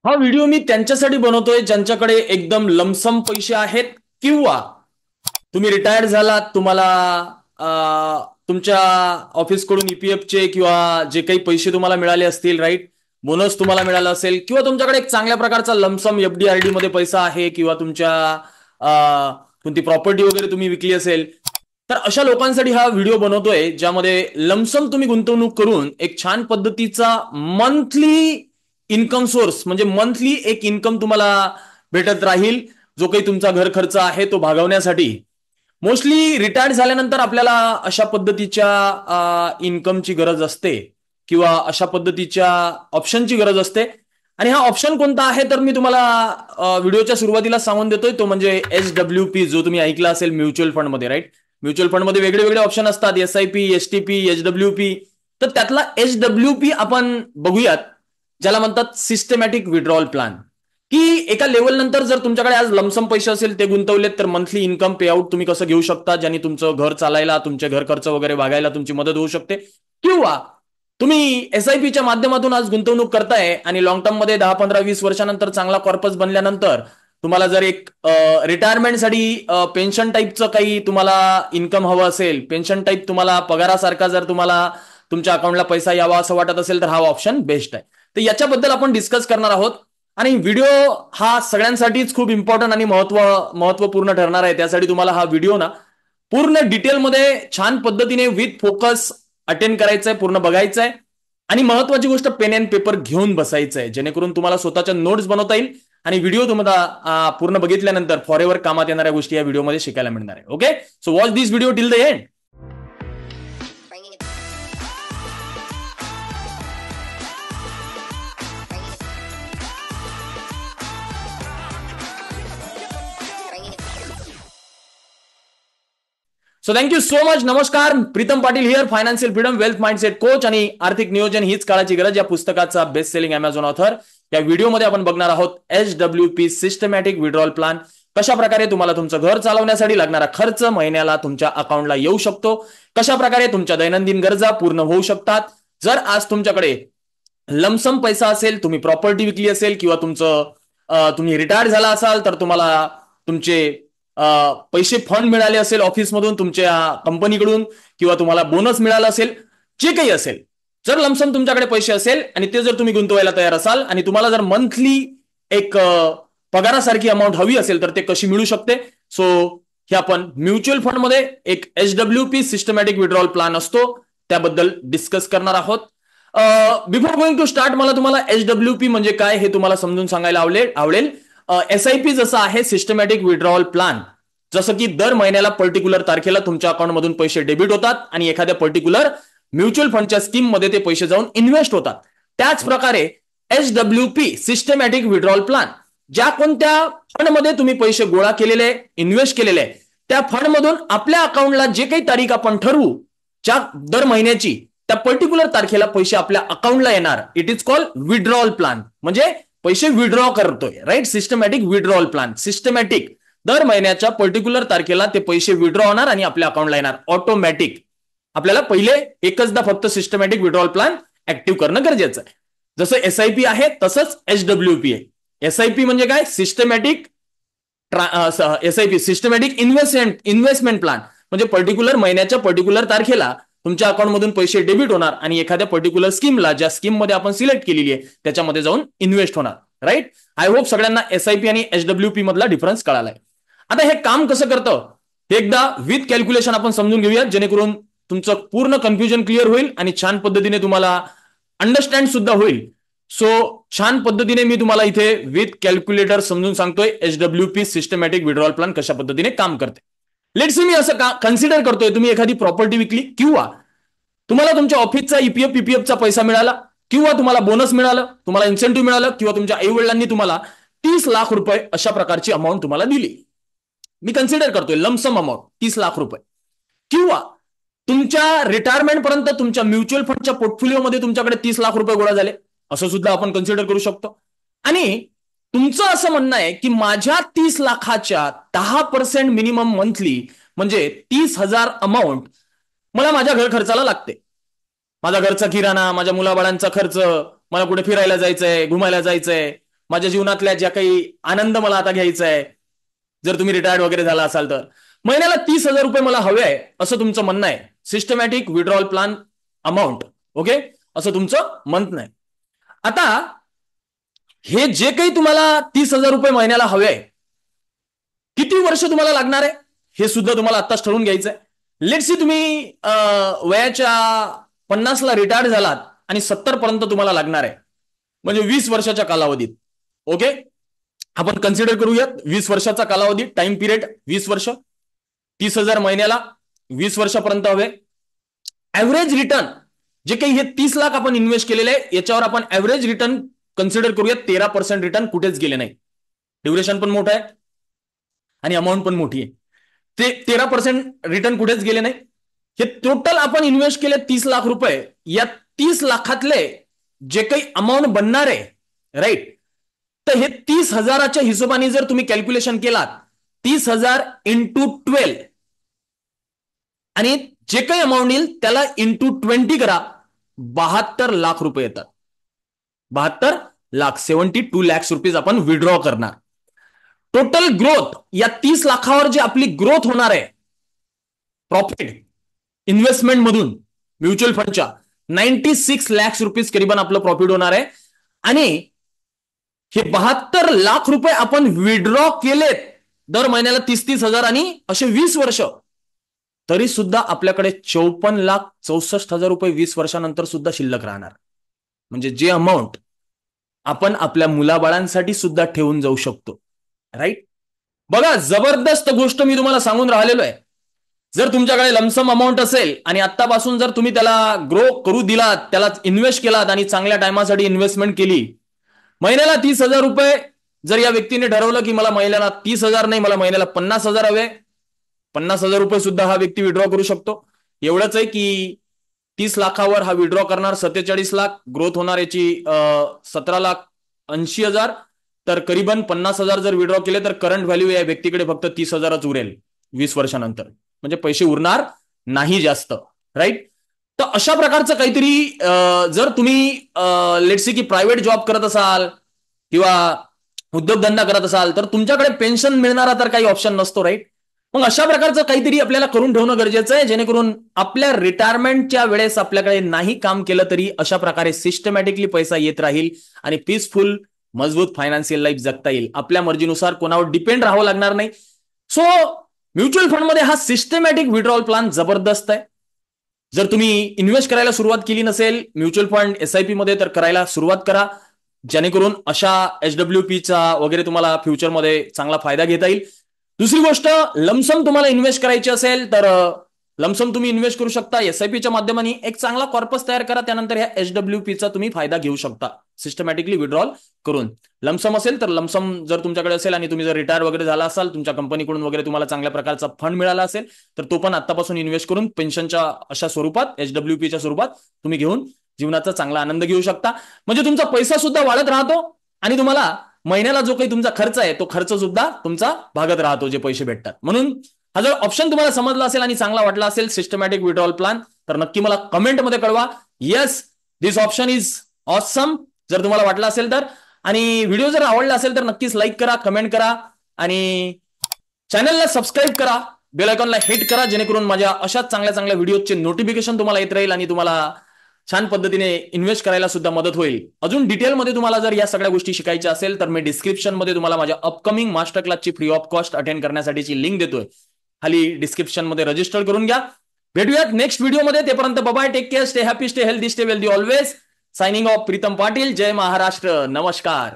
हा व्हिडिओ मी त्यांच्यासाठी बनवतोय ज्यांच्याकडे एकदम लमसम पैसे आहेत किंवा तुम्ही रिटायर्ड झालात, तुम्हाला तुमच्या ऑफिसकडून ईपीएफचे किंवा जे काही पैसे तुम्हाला मिळाले असतील, राईट, बोनस तुम्हाला मिळाला असेल, किंवा तुमच्याकडे एक चांगल्या प्रकारचा लमसम एफडी मध्ये पैसा आहे, किंवा तुमच्या कोणती प्रॉपर्टी वगैरे तुम्ही विकली असेल, तर अशा लोकांसाठी हा व्हिडिओ बनवतोय ज्यामध्ये लमसम तुम्ही गुंतवणूक करून एक छान पद्धतीचा मंथली इन्कम सोर्स, म्हणजे मंथली एक इन्कम तुम्हाला भेटत राहील, जो काही तुमचा घर खर्च आहे तो भागवण्यासाठी. मोस्टली रिटायर्ड झाल्यानंतर आपल्याला अशा पद्धतीच्या इन्कमची गरज असते किंवा अशा पद्धतीच्या ऑप्शनची गरज असते. आणि हा ऑप्शन कोणता आहे तर मी तुम्हाला व्हिडिओच्या सुरुवातीला सांगून देतोय, तो म्हणजे HWP, जो तुम्ही ऐकला असेल म्युच्युअल फंडमध्ये, राईट. म्युच्युअल फंडमध्ये वेगळे वेगळे ऑप्शन असतात, SIP, STP, HWP. तर त्यातला HWP आपण बघूयात, ज्याला म्हणतात सिस्टमॅटिक विड्रॉल प्लॅन. की एका लेवल नंतर जर तुमच्याकडे आज लमसम पैसे असेल ते गुंतवलेत, तर मंथली इन्कम पे आउट तुम्ही कसं घेऊ शकता, ज्याने तुमचं घर चालायला, तुमचे घर खर्च वगैरे भागायला तुमची मदत होऊ शकते. किंवा तुम्ही SIPच्या माध्यमातून आज गुंतवणूक करताय आणि लॉंग टर्म मध्ये 10-15-20 वर्षानंतर चांगला कॉर्पस बनल्यानंतर तुम्हाला जर एक रिटायरमेंटसाठी पेन्शन टाईपचं काही तुम्हाला इन्कम हवं असेल, पेन्शन टाईप तुम्हाला पगारासारखा जर तुम्हाला तुमच्या अकाउंटला पैसा यावा असं वाटत असेल, तर हा ऑप्शन बेस्ट आहे. तर याच्याबद्दल आपण डिस्कस करणार आहोत. आणि व्हिडिओ हा सगळ्यांसाठीच खूप इम्पॉर्टंट आणि महत्वपूर्ण ठरणार आहे. त्यासाठी तुम्हाला हा व्हिडिओ ना पूर्ण डिटेलमध्ये छान पद्धतीने विथ फोकस अटेंड करायचं आहे, पूर्ण बघायचं आहे. आणि महत्वाची गोष्ट, पेन अँड पेपर घेऊन बसायचं आहे, जेणेकरून तुम्हाला स्वतःच्या नोट्स बनवता येईल आणि व्हिडिओ तुम्हाला पूर्ण बघितल्यानंतर फॉरएव्हर कामात येणाऱ्या गोष्टी या व्हिडिओमध्ये शिकायला मिळणार आहे. Okay, so watch this video till the end. So thank you so much. नमस्कार, Pritam Patil here, financial freedom, wealth mindset coach आणि आर्थिक नियोजन हीच काळाची गरज या पुस्तकाचा बेस्ट सेलिंग अमेझॉन ऑथर. या व्हिडिओमध्ये आपण बघणार आहोत HWP सिस्टमॅटिक विड्रॉल प्लॅन. कशा प्रकारे तुम्हाला तुमचं घर चालवण्यासाठी लागणारा खर्च महिन्याला तुमच्या अकाउंटला येऊ शकतो, कशा प्रकारे तुमच्या दैनंदिन गरजा पूर्ण होऊ शकतात. जर आज तुमच्याकडे लमसम पैसा असेल, तुम्ही प्रॉपर्टी विकली असेल, किंवा तुम्ही रिटायर्ड झाला असाल, तर तुम्हाला तुमचे पैसे फंड मिळाले असेल ऑफिसमधून, तुमच्या कंपनीकडून, किंवा तुम्हाला बोनस मिळाला असेल, जे काही असेल, जर लमसम तुमच्याकडे पैसे असेल आणि ते जर तुम्ही गुंतवायला तयार असाल आणि तुम्हाला जर मंथली एक पगारासारखी अमाऊंट हवी असेल, तर ते कशी मिळू शकते. सो हे आपण म्युच्युअल फंडमध्ये एक HWP सिस्टमॅटिक विड्रॉल प्लॅन असतो, त्याबद्दल डिस्कस करणार आहोत. बिफोर गोइंग टू स्टार्ट, मला तुम्हाला HWP म्हणजे काय हे तुम्हाला समजून सांगायला आवडेल. SIP जसं आहे सिस्टमॅटिक विड्रॉल प्लॅन, जसं की दर महिन्याला पर्टिक्युलर तारखेला तुमच्या अकाउंटमधून पैसे डेबिट होतात आणि एखाद्या पर्टिक्युलर म्युच्युअल फंडच्या स्कीम मध्ये ते पैसे जाऊन इन्व्हेस्ट होतात. त्याच प्रकारे HWP सिस्टमॅटिक विड्रॉल प्लॅन, ज्या कोणत्या फंडमध्ये तुम्ही पैसे गोळा केलेले, इन्व्हेस्ट केलेले, त्या फंडमधून आपल्या अकाउंटला जे काही तारीख आपण ठरवू, ज्या दर महिन्याची, त्या पर्टिक्युलर तारखेला पैसे आपल्या अकाउंटला येणार. It is called withdrawal plan, म्हणजे पैसे विड्रॉ करतोय, right. Systematic withdrawal plan, systematic, दर महिन्याच्या पर्टिक्युलर तारखेला ते पैसे विड्रॉ होणार आणि आपल्या अकाउंटला येणार ऑटोमॅटिक. आपल्याला पहिले एकचदा फक्त सिस्टमॅटिक विड्रॉल प्लॅन ऍक्टिव्ह करणं गरजेचं आहे. जसं SIP आहे तसंच HWP आहे. SIP म्हणजे काय, systematic SIP systematic investment plan, म्हणजे पर्टिक्युलर महिन्याच्या पर्टिक्युलर तारखेला तुमच्या अकाउंटमधून पैसे डेबिट होणार आणि एखाद्या पर्टिक्युलर स्कीमला, ज्या स्कीम मध्ये आपण सिलेक्ट केलेली आहे, त्याच्यामध्ये जाऊन इन्व्हेस्ट होणार, राईट. आय होप सगळ्यांना SIP आणि HWP मधला डिफरन्स कळालाय. आता हे काम कसं करतं हे एकदा विथ कॅल्क्युलेशन आपण समजून घेऊया, जेणेकरून तुमचं पूर्ण कन्फ्युजन क्लिअर होईल आणि छान पद्धतीने तुम्हाला अंडरस्टँड सुद्धा होईल. सो छान पद्धतीने मी तुम्हाला इथे विथ कॅल्क्युलेटर समजून सांगतोय HWP सिस्टमॅटिक विड्रॉल प्लॅन कशा पद्धतीने काम करते. लेट्स मी असं कन्सिडर करतोय, तुम्ही एखादी प्रॉपर्टी विकली, किंवा तुम्हाला तुमच्या ऑफिसचा ईपीएफचा पैसा मिळाला, किंवा तुम्हाला बोनस मिळालं, तुम्हाला इन्सेंटिव्ह मिळालं, किंवा तुमच्या आई वडिलांनी तुम्हाला 30 लाख रुपये अशा प्रकारची अमाऊंट तुम्हाला दिली. मी कन्सिडर करतोय लमसम अमाऊंट 30 लाख रुपये. किंवा तुमच्या रिटायरमेंट पर्यंत तुमच्या म्युच्युअल फंडच्या पोर्टफोलिओमध्ये तुमच्याकडे 30 लाख रुपये गोळा झाले, असं सुद्धा आपण कन्सिडर करू शकतो. आणि तुमचं असं म्हणणं आहे की माझ्या 30 लाखाच्या 10% मिनिमम मंथली, म्हणजे 30,000 अमाऊंट मला माझ्या घर खर्चाला लागते. माझा घरचा किराणा, माझ्या मुलाबाळांचा खर्च, मला कुठे फिरायला जायचंय, घुमायला जायचंय, माझ्या जीवनातल्या ज्या काही आनंद मला आता घ्यायचा आहे, जर तुम्ही रिटायर्ड वगैरे झाला असाल तर महिन्याला 30,000 रुपये मला हवे आहे असं तुमचं म्हणणं आहे, systematic withdrawal plan amount, okay, असं तुमचं म्हणणं आहे. आता हे जे काही तुम्हाला 30,000 रुपये महिन्याला हवे आहे, किती वर्ष तुम्हाला लागणार आहे हे सुद्धा तुम्हाला आत्ताच ठरवून घ्यायचं आहे. लेट्स सी तुम्ही वयाच्या 50ला रिटायर्ड झालात आणि 70 पर्यंत तुम्हाला लागणार आहे, म्हणजे 20 वर्षाच्या कालावधीत. ओके, आपण कन्सिडर करूयात 20 वर्षाचा कालावधी, टाइम पिरियड 20 वर्ष, 30,000 महिन्याला 20 वर्षापर्यंत हवे. ऍव्हरेज रिटर्न जे काही हे 30 लाख आपण इन्व्हेस्ट केलेले आहे याच्यावर आपण ऍव्हरेज रिटर्न कन्सिडर करूयात. 13% रिटर्न कुठेच गेले नाही. ड्युरेशन पण मोठं आहे आणि अमाऊंट पण मोठी आहे. ते 13% रिटर्न कुठेच गेले नाही. हे टोटल आपण इन्व्हेस्ट केले 30 लाख रुपये, या 30 लाखातले जे काही अमाऊंट बनणार आहे, राईट, तर हे 30,000च्या हिशोबाने जर तुम्ही कॅल्क्युलेशन केलात, 30,000 इंटू 12 आणि जे काही अमाऊंट येईल त्याला इंटू 20 करा, 72 लाख रुपये येतात. 72 लाख, 72 लॅक्स रुपीज आपण विड्रॉ करणार. टोटल ग्रोथ या 30 लाखावर जी आपली ग्रोथ होणार आहे प्रॉफिट इन्व्हेस्टमेंट मधून म्युच्युअल फंडच्या, 96 लॅक्स रुपीज करीबन आपलं प्रॉफिट होणार आहे. आणि हे 72 लाख रुपये आपण विड्रॉ केलेत दर महिन्याला 30,000 आणि असे 20 वर्ष, तरी सुद्धा आपल्याकडे 54,64,000 रुपये 20 वर्षानंतर सुद्धा शिल्लक राहणार. म्हणजे जे अमाऊंट आपण आपल्या मुलाबाळांसाठी सुद्धा ठेवून जाऊ शकतो, राईट. बघा, जबरदस्त गोष्ट मी तुम्हाला सांगून राहिलेलो आहे. जर तुमच्याकडे लमसम अमाऊंट असेल आणि आतापासून जर तुम्ही त्याला ग्रो करू दिलात, त्याला इन्व्हेस्ट केलात आणि चांगल्या टायमासाठी इन्व्हेस्टमेंट केली, महिन्याला 30,000 रुपये जर या व्यक्तीने ठरवलं की मला महिन्याला 30,000 नाही, मला महिन्याला 50,000 हवे, 50,000 रुपये सुद्धा हा व्यक्ती विड्रॉ करू शकतो. एवढंच आहे की 30 लाखावर हा विड्रॉ करणार 47 लाख, ग्रोथ होणार याची 17,80,000, तर करीबन 50,000 जर विड्रॉ केले तर करंट व्हॅल्यू या व्यक्तीकडे फक्त 30,000च उरेल 20 वर्षानंतर, म्हणजे पैसे उरणार नाही जास्त, राईट. तर अशा प्रकारचं काहीतरी जर तुम्ही लेट्स से की प्रायव्हेट जॉब करत असाल किंवा उद्योगधंदा करत असाल तर तुमच्याकडे पेन्शन मिळणारा तर काही ऑप्शन नसतो, राईट. मग अशा प्रकारचं काहीतरी आपल्याला करून ठेवणं गरजेचं आहे, जेणेकरून आपल्या रिटायरमेंटच्या वेळेस आपल्याकडे नाही काम केलं तरी अशा प्रकारे सिस्टमॅटिकली पैसा येत राहील आणि पीसफुल मजबूत फायनान्शियल लाईफ जगता येईल. आपल्या मर्जीनुसार कोणावर डिपेंड राहावं लागणार नाही. सो म्युच्युअल फंडमध्ये हा सिस्टमॅटिक विड्रॉल प्लॅन जबरदस्त आहे. जर तुम्ही इन्व्हेस्ट करायला सुरुवात केली नसेल म्युच्युअल फंड एसआयपी मध्ये, तर करायला सुरुवात करा, जेणेकरून अशा HWPचा वगैरे तुम्हाला फ्युचरमध्ये चांगला फायदा घेता येईल. दुसरी गोष्ट, लमसम तुम्हाला इन्व्हेस्ट करायची असेल तर लमसम तुम्ही इन्व्हेस्ट करू शकता एसआयपीच्या माध्यमाने. एक चांगला कॉर्पस तयार करा, त्यानंतर ह्या HWPचा तुम्ही फायदा घेऊ शकता सिस्टमॅटिकली विड्रॉल करून. लमसम असेल तर लमसम जर तुमच्याकडे असेल आणि तुम्ही जर रिटायर वगैरे झाला असाल, तुमच्या कंपनीकडून वगैरे तुम्हाला चांगल्या प्रकारचा फंड मिळाला असेल, तर तो पण आतापासून इन्व्हेस्ट करून पेन्शनच्या अशा स्वरूपात HWPच्या स्वरूपात तुम्ही घेऊन जीवनाचा चांगला आनंद घेऊ शकता. म्हणजे तुमचा पैसा सुद्धा वाढत राहतो आणि तुम्हाला महिन्याला जो काही तुमचा खर्च आहे तो खर्च सुद्धा तुमचा भागत राहतो, जे पैसे भेटतात. म्हणून हा जर ऑप्शन तुम्हाला समजला असेल आणि चांगला वाटला असेल सिस्टमॅटिक विड्रॉल प्लॅन, तर नक्की मला कमेंटमध्ये कळवा, yes this option is awesome, जर तुम्हाला वाटलं असेल तर. आणि व्हिडिओ जर आवडला असेल तर नक्कीच लाईक करा, कमेंट करा आणि चॅनलला सबस्क्राईब करा, बेल आयकॉनला हिट करा, जेणेकरून माझ्या अशाच चांगल्या चांगल्या व्हिडिओचे नोटिफिकेशन तुम्हाला येत राहील आणि तुम्हाला छान पद्धतीने इन्व्हेस्ट करायला सुद्धा मदत होईल. अजून डिटेलमध्ये तुम्हाला जर या सगळ्या गोष्टी शिकायच्या असेल तर मी डिस्क्रिप्शन मध्ये तुम्हाला माझ्या अपकमिंग मास्टर क्लासची फ्री ऑफ कॉस्ट अटेंड करण्यासाठीची लिंक देतोय, खाली डिस्क्रिप्शन मध्ये रजिस्टर करून घ्या. भेटूयात नेक्स्ट व्हिडिओमध्ये, तेपर्यंत bye, take care, stay happy, stay healthy, stay wealthy always. Signing off, Pritam Patil. जय महाराष्ट्र, नमस्कार.